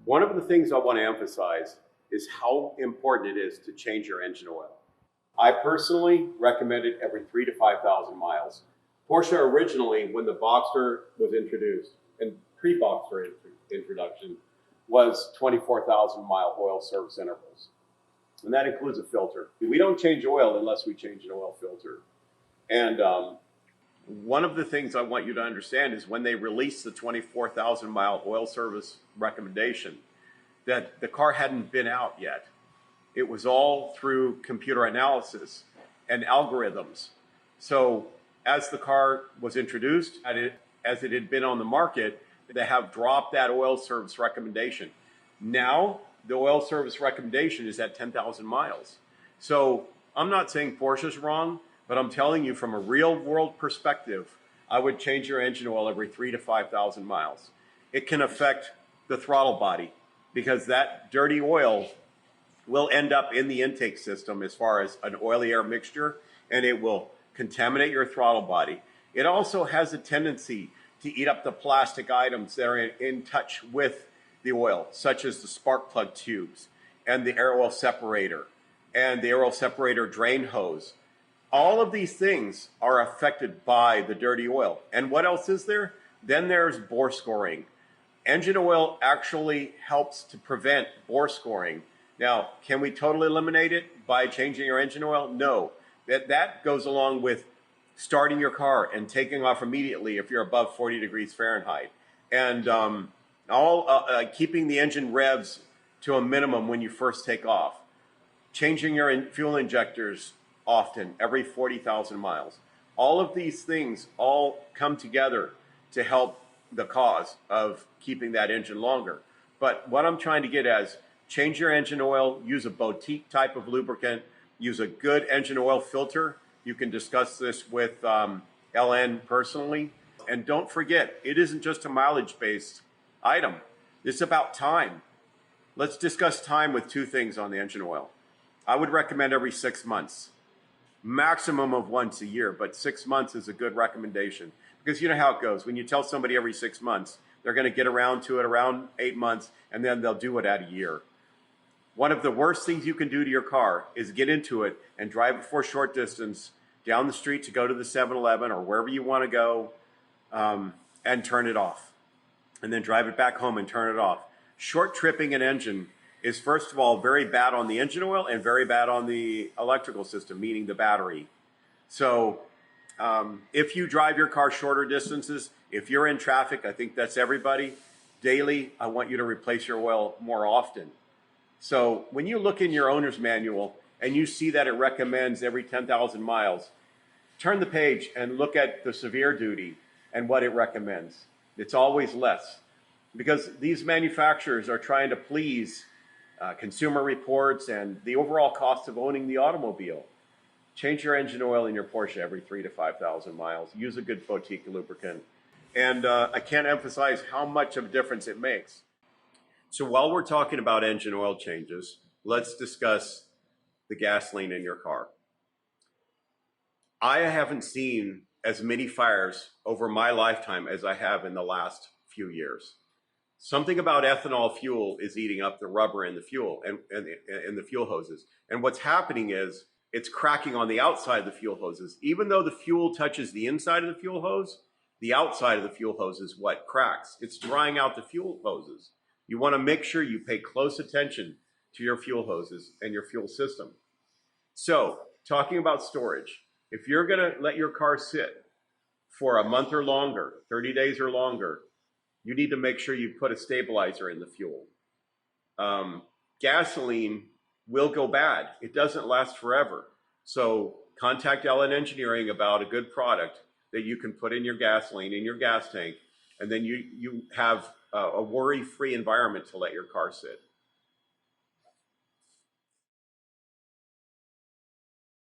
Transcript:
One of the things I want to emphasize is how important it is to change your engine oil. I personally recommend it every 3,000 to 5,000 miles. Porsche originally, when the Boxster was introduced, and pre-Boxster introduction, was 24,000 mile oil service intervals. And that includes a filter. We don't change oil unless we change an oil filter. And one of the things I want you to understand is when they released the 24,000 mile oil service recommendation, that the car hadn't been out yet. It was all through computer analysis and algorithms. So as the car was introduced, as it had been on the market, they have dropped that oil service recommendation. Now, the oil service recommendation is at 10,000 miles. So I'm not saying Porsche's wrong, but I'm telling you from a real world perspective, I would change your engine oil every 3,000 to 5,000 miles. It can affect the throttle body because that dirty oil will end up in the intake system as far as an oily air mixture, and it will contaminate your throttle body. It also has a tendency to eat up the plastic items that are in touch with the oil, such as the spark plug tubes and the air oil separator and the air oil separator drain hose. All of these things are affected by the dirty oil. And what else is there? Then there's bore scoring. Engine oil actually helps to prevent bore scoring. Now, can we totally eliminate it by changing your engine oil? No. That goes along with starting your car and taking off immediately if you're above 40 degrees Fahrenheit. And keeping the engine revs to a minimum when you first take off. Changing your fuel injectors often, every 40,000 miles. All of these things all come together to help the cause of keeping that engine longer. But what I'm trying to get at is change your engine oil, use a boutique type of lubricant, use a good engine oil filter. You can discuss this with LN personally. And don't forget, it isn't just a mileage-based item. It's about time. Let's discuss time with two things on the engine oil. I would recommend every 6 months. Maximum of once a year, but 6 months is a good recommendation because you know how it goes. When you tell somebody every 6 months, they're going to get around to it around 8 months, and then they'll do it at a year. One of the worst things you can do to your car is get into it and drive it for a short distance down the street to go to the 7-Eleven or wherever you want to go and turn it off, and then drive it back home and turn it off. Short tripping an engine is, first of all, very bad on the engine oil and very bad on the electrical system, meaning the battery. So if you drive your car shorter distances, if you're in traffic, I think that's everybody, daily, I want you to replace your oil more often. So when you look in your owner's manual and you see that it recommends every 10,000 miles, turn the page and look at the severe duty and what it recommends. It's always less because these manufacturers are trying to please Consumer Reports and the overall cost of owning the automobile. Change your engine oil in your Porsche every 3,000 to 5,000 miles. Use a good boutique lubricant. And I can't emphasize how much of a difference it makes. So while we're talking about engine oil changes, let's discuss the gasoline in your car. I haven't seen as many fires over my lifetime as I have in the last few years. Something about ethanol fuel is eating up the rubber in the fuel and the fuel hoses. And what's happening is it's cracking on the outside of the fuel hoses. Even though the fuel touches the inside of the fuel hose, the outside of the fuel hose is what cracks. It's drying out the fuel hoses. You want to make sure you pay close attention to your fuel hoses and your fuel system. So, talking about storage, if you're going to let your car sit for a month or longer, 30 days or longer, you need to make sure you put a stabilizer in the fuel. Gasoline will go bad. It doesn't last forever. So contact LN Engineering about a good product that you can put in your gasoline, in your gas tank, and then you have a worry-free environment to let your car sit.